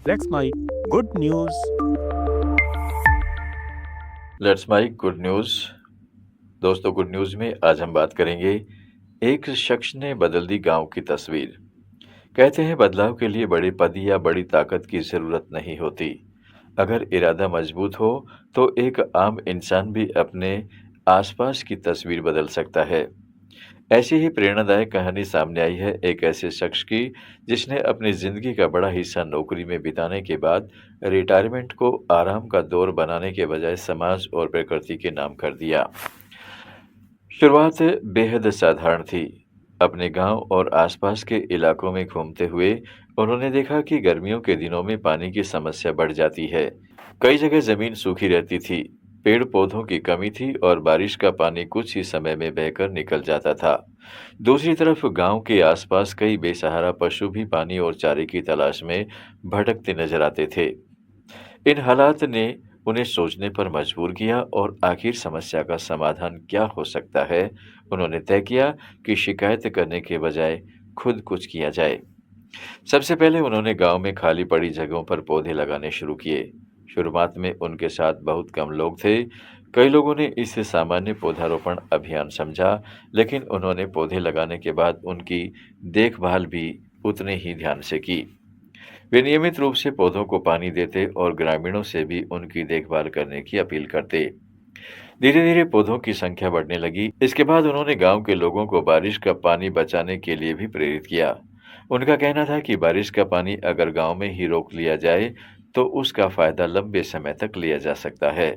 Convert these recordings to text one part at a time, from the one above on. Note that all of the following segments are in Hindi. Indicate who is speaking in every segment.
Speaker 1: Let's my good news.
Speaker 2: Let's my good news. दोस्तों, गुड न्यूज़ में आज हम बात करेंगे, एक शख्स ने बदल दी गांव की तस्वीर। कहते हैं बदलाव के लिए बड़े पद या बड़ी ताकत की ज़रूरत नहीं होती। अगर इरादा मजबूत हो तो एक आम इंसान भी अपने आसपास की तस्वीर बदल सकता है। ऐसी ही प्रेरणादायक कहानी सामने आई है एक ऐसे शख्स की जिसने अपनी ज़िंदगी का बड़ा हिस्सा नौकरी में बिताने के बाद रिटायरमेंट को आराम का दौर बनाने के बजाय समाज और प्रकृति के नाम कर दिया। शुरुआत बेहद साधारण थी। अपने गांव और आसपास के इलाकों में घूमते हुए उन्होंने देखा कि गर्मियों के दिनों में पानी की समस्या बढ़ जाती है। कई जगह जमीन सूखी रहती थी, पेड़ पौधों की कमी थी और बारिश का पानी कुछ ही समय में बहकर निकल जाता था। दूसरी तरफ गांव के आसपास कई बेसहारा पशु भी पानी और चारे की तलाश में भटकते नजर आते थे। इन हालात ने उन्हें सोचने पर मजबूर किया और आखिर समस्या का समाधान क्या हो सकता है। उन्होंने तय किया कि शिकायत करने के बजाय खुद कुछ किया जाए। सबसे पहले उन्होंने गांव में खाली पड़ी जगहों पर पौधे लगाने शुरू किए। शुरुआत में उनके साथ बहुत कम लोग थे। कई लोगों ने इसे सामान्य पौधारोपण अभियान समझा, लेकिन उन्होंने पौधे लगाने के बाद उनकी देखभाल भी उतने ही ध्यान से की। वे नियमित रूप से पौधों को पानी देते और ग्रामीणों से भी उनकी देखभाल करने की अपील करते। धीरे धीरे पौधों की संख्या बढ़ने लगी। इसके बाद उन्होंने गांव के लोगों को बारिश का पानी बचाने के लिए भी प्रेरित किया। उनका कहना था कि बारिश का पानी अगर गांव में ही रोक लिया जाए तो उसका फायदा लंबे समय तक लिया जा सकता है।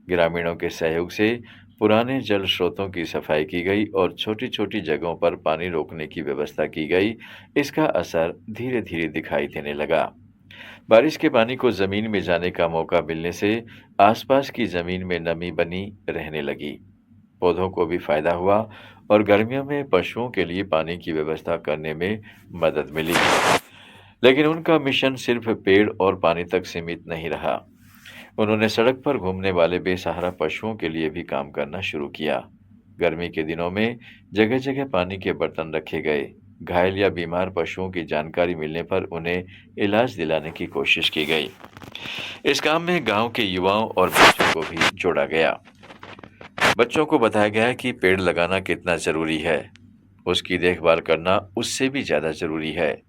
Speaker 2: ग्रामीणों के सहयोग से पुराने जल स्रोतों की सफाई की गई और छोटी-छोटी जगहों पर पानी रोकने की व्यवस्था की गई। इसका असर धीरे-धीरे दिखाई देने लगा। बारिश के पानी को जमीन में जाने का मौका मिलने से आसपास की जमीन में नमी बनी रहने लगी। पौधों को भी फायदा हुआ और गर्मियों में पशुओं के लिए पानी की व्यवस्था करने में मदद मिली। लेकिन उनका मिशन सिर्फ पेड़ और पानी तक सीमित नहीं रहा। उन्होंने सड़क पर घूमने वाले बेसहारा पशुओं के लिए भी काम करना शुरू किया। गर्मी के दिनों में जगह-जगह पानी के बर्तन रखे गए। घायल या बीमार पशुओं की जानकारी मिलने पर उन्हें इलाज दिलाने की कोशिश की गई। इस काम में गांव के युवाओं और बच्चों को भी जोड़ा गया। बच्चों को बताया गया कि पेड़ लगाना कितना जरूरी है, उसकी देखभाल करना उससे भी ज्यादा जरूरी है।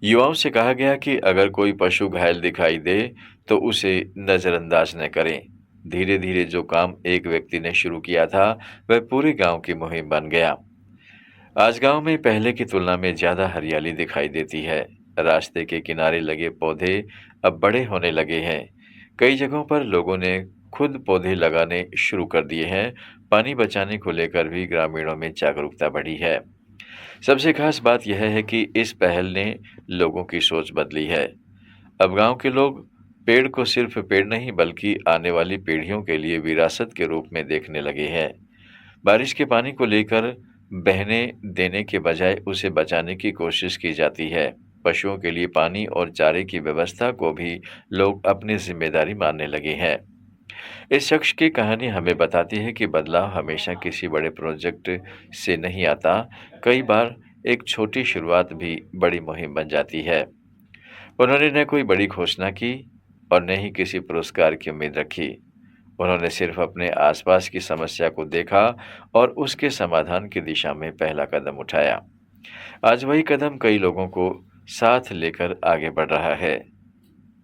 Speaker 2: युवाओं से कहा गया कि अगर कोई पशु घायल दिखाई दे तो उसे नजरअंदाज न करें। धीरे धीरे जो काम एक व्यक्ति ने शुरू किया था वह पूरे गांव की मुहिम बन गया। आज गांव में पहले की तुलना में ज्यादा हरियाली दिखाई देती है। रास्ते के किनारे लगे पौधे अब बड़े होने लगे हैं। कई जगहों पर लोगों ने खुद पौधे लगाने शुरू कर दिए हैं। पानी बचाने को लेकर भी ग्रामीणों में जागरूकता बढ़ी है। सबसे खास बात यह है कि इस पहल ने लोगों की सोच बदली है। अब गांव के लोग पेड़ को सिर्फ पेड़ नहीं बल्कि आने वाली पीढ़ियों के लिए विरासत के रूप में देखने लगे हैं। बारिश के पानी को लेकर बहने देने के बजाय उसे बचाने की कोशिश की जाती है। पशुओं के लिए पानी और चारे की व्यवस्था को भी लोग अपनी जिम्मेदारी मानने लगे हैं। इस शख्स की कहानी हमें बताती है कि बदलाव हमेशा किसी बड़े प्रोजेक्ट से नहीं आता। कई बार एक छोटी शुरुआत भी बड़ी मुहिम बन जाती है। उन्होंने न कोई बड़ी घोषणा की और न ही किसी पुरस्कार की उम्मीद रखी। उन्होंने सिर्फ अपने आसपास की समस्या को देखा और उसके समाधान की दिशा में पहला कदम उठाया। आज वही कदम कई लोगों को साथ लेकर आगे बढ़ रहा है।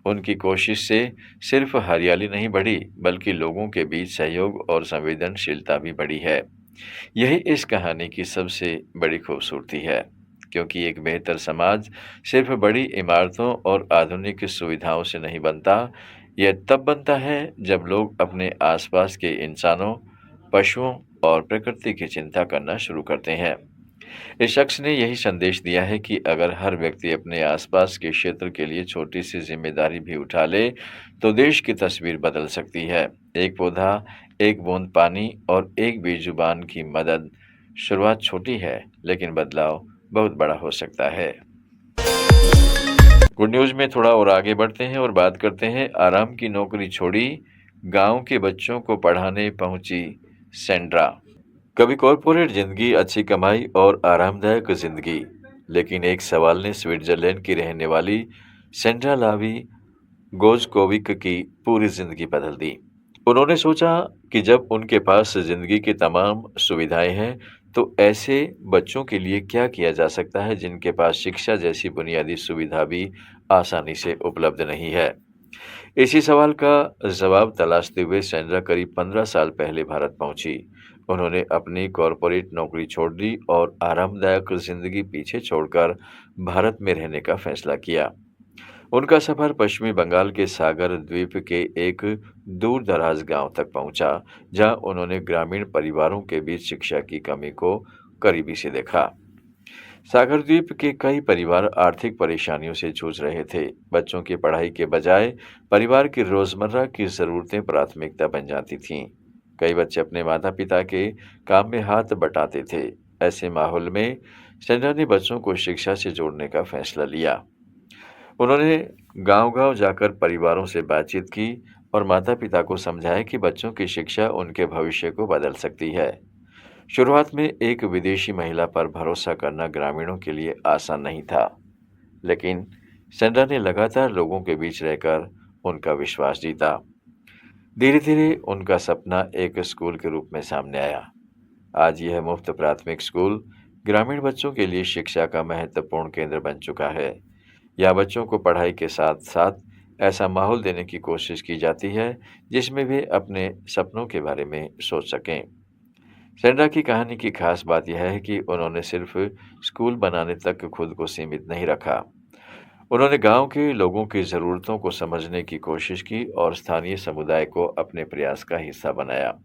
Speaker 2: उनकी कोशिश से सिर्फ हरियाली नहीं बढ़ी बल्कि लोगों के बीच सहयोग और संवेदनशीलता भी बढ़ी है। यही इस कहानी की सबसे बड़ी खूबसूरती है, क्योंकि एक बेहतर समाज सिर्फ बड़ी इमारतों और आधुनिक सुविधाओं से नहीं बनता। यह तब बनता है जब लोग अपने आसपास के इंसानों, पशुओं और प्रकृति की चिंता करना शुरू करते हैं। इस शख्स ने यही संदेश दिया है कि अगर हर व्यक्ति अपने आसपास के क्षेत्र के लिए छोटी सी जिम्मेदारी भी उठा ले तो देश की तस्वीर बदल सकती है। एक पौधा, एक बूंद पानी और एक बेजुबान की मदद। शुरुआत छोटी है लेकिन बदलाव बहुत बड़ा हो सकता है। गुड न्यूज में थोड़ा और आगे बढ़ते हैं और बात करते हैं, आराम की नौकरी छोड़ी, गांव के बच्चों को पढ़ाने पहुंची सेंड्रा। कभी कॉरपोरेट जिंदगी, अच्छी कमाई और आरामदायक जिंदगी, लेकिन एक सवाल ने स्विट्जरलैंड की रहने वाली सेंड्रा लावी गोजकोविक की पूरी जिंदगी बदल दी। उन्होंने सोचा कि जब उनके पास जिंदगी की तमाम सुविधाएं हैं, तो ऐसे बच्चों के लिए क्या किया जा सकता है जिनके पास शिक्षा जैसी बुनियादी सुविधा भी आसानी से उपलब्ध नहीं है। इसी सवाल का जवाब तलाशते हुए सेंड्रा करीब 15 साल पहले भारत पहुंची। उन्होंने अपनी कॉरपोरेट नौकरी छोड़ दी और आरामदायक जिंदगी पीछे छोड़कर भारत में रहने का फैसला किया। उनका सफर पश्चिमी बंगाल के सागर द्वीप के एक दूर दराज गांव तक पहुंचा, जहां उन्होंने ग्रामीण परिवारों के बीच शिक्षा की कमी को करीबी से देखा। सागर द्वीप के कई परिवार आर्थिक परेशानियों से जूझ रहे थे। बच्चों की पढ़ाई के बजाय परिवार की रोजमर्रा की जरूरतें प्राथमिकता बन जाती थीं। कई बच्चे अपने माता पिता के काम में हाथ बटाते थे। ऐसे माहौल में सेंड्रा ने बच्चों को शिक्षा से जोड़ने का फैसला लिया। उन्होंने गांव-गांव जाकर परिवारों से बातचीत की और माता-पिता को समझाया कि बच्चों की शिक्षा उनके भविष्य को बदल सकती है। शुरुआत में एक विदेशी महिला पर भरोसा करना ग्रामीणों के लिए आसान नहीं था, लेकिन सेंड्रा ने लगातार लोगों के बीच रहकर उनका विश्वास जीता। धीरे-धीरे उनका सपना एक स्कूल के रूप में सामने आया। आज यह मुफ्त प्राथमिक स्कूल ग्रामीण बच्चों के लिए शिक्षा का महत्वपूर्ण केंद्र बन चुका है। यहाँ बच्चों को पढ़ाई के साथ-साथ ऐसा माहौल देने की कोशिश की जाती है, जिसमें वे अपने सपनों के बारे में सोच सकें। सेंड्रा की कहानी की खास बात यह है कि उन्होंने सिर्फ स्कूल बनाने तक खुद को सीमित नहीं रखा। उन्होंने गांव के लोगों की ज़रूरतों को समझने की कोशिश की और स्थानीय समुदाय को अपने प्रयास का हिस्सा बनाया।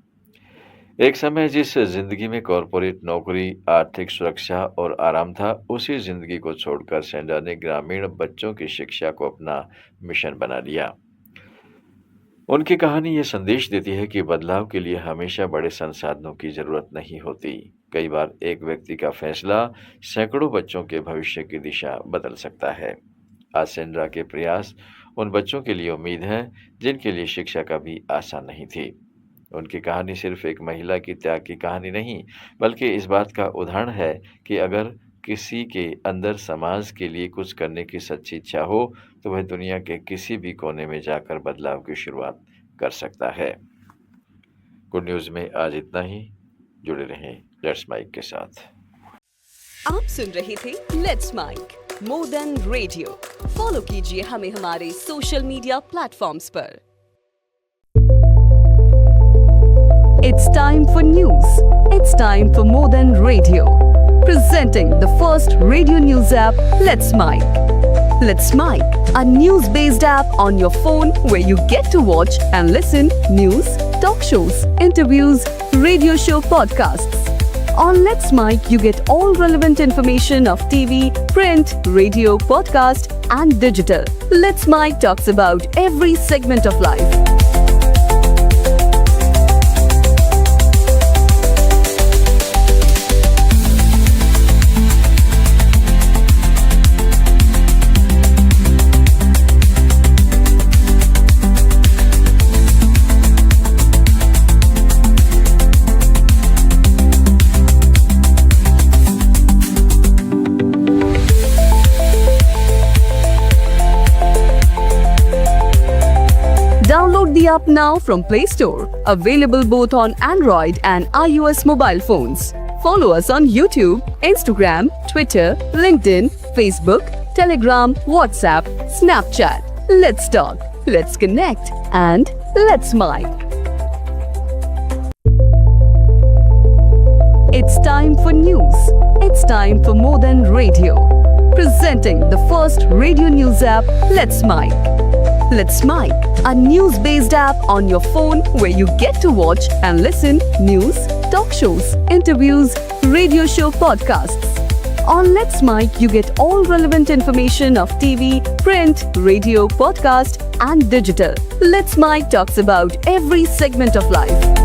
Speaker 2: एक समय जिस जिंदगी में कॉरपोरेट नौकरी, आर्थिक सुरक्षा और आराम था, उसी जिंदगी को छोड़कर सेंड्रा ने ग्रामीण बच्चों की शिक्षा को अपना मिशन बना लिया। उनकी कहानी ये संदेश देती है कि बदलाव के लिए हमेशा बड़े संसाधनों की जरूरत नहीं होती। कई बार एक व्यक्ति का फैसला सैकड़ों बच्चों के भविष्य की दिशा बदल सकता है। आज सेंड्रा के प्रयास उन बच्चों के लिए उम्मीद है जिनके लिए शिक्षा कभी आसान नहीं थी। उनकी कहानी सिर्फ एक महिला की त्याग की कहानी नहीं, बल्कि इस बात का उदाहरण है कि अगर किसी के अंदर समाज के लिए कुछ करने की सच्ची इच्छा हो, तो वह दुनिया के किसी भी कोने में जाकर बदलाव की शुरुआत कर सकता है। गुड न्यूज़ में आज इतना ही। जुड़े रहें लेट्स माइक के साथ।
Speaker 3: आप सुन रहे थे let's make more than radio. Follow कीजिए हमें हमारे सोशल मीडिया प्लेटफॉर्म्स पर। It's time for news. It's time for More Than Radio. Presenting the first radio news app, Let's Mic. Let's Mic, a news-based app on your phone where you get to watch and listen news, talk shows, interviews, radio show podcasts. On Let's Mic, you get all relevant information of TV, print, radio, podcast, and digital. Let's Mic talks about every segment of life. Download the app now from Play Store. Available both on Android and iOS mobile phones. Follow us on YouTube, Instagram, Twitter, LinkedIn, Facebook, Telegram, WhatsApp, Snapchat. Let's talk, let's connect, and let's mic. It's time for news. It's time for More Than Radio. Presenting the first radio news app, Let's Mic. Let's Mic, a news-based app on your phone where you get to watch and listen news, talk shows, interviews, radio show podcasts. On Let's Mic, you get all relevant information of TV, print, radio, podcast, and digital. Let's Mic talks about every segment of life.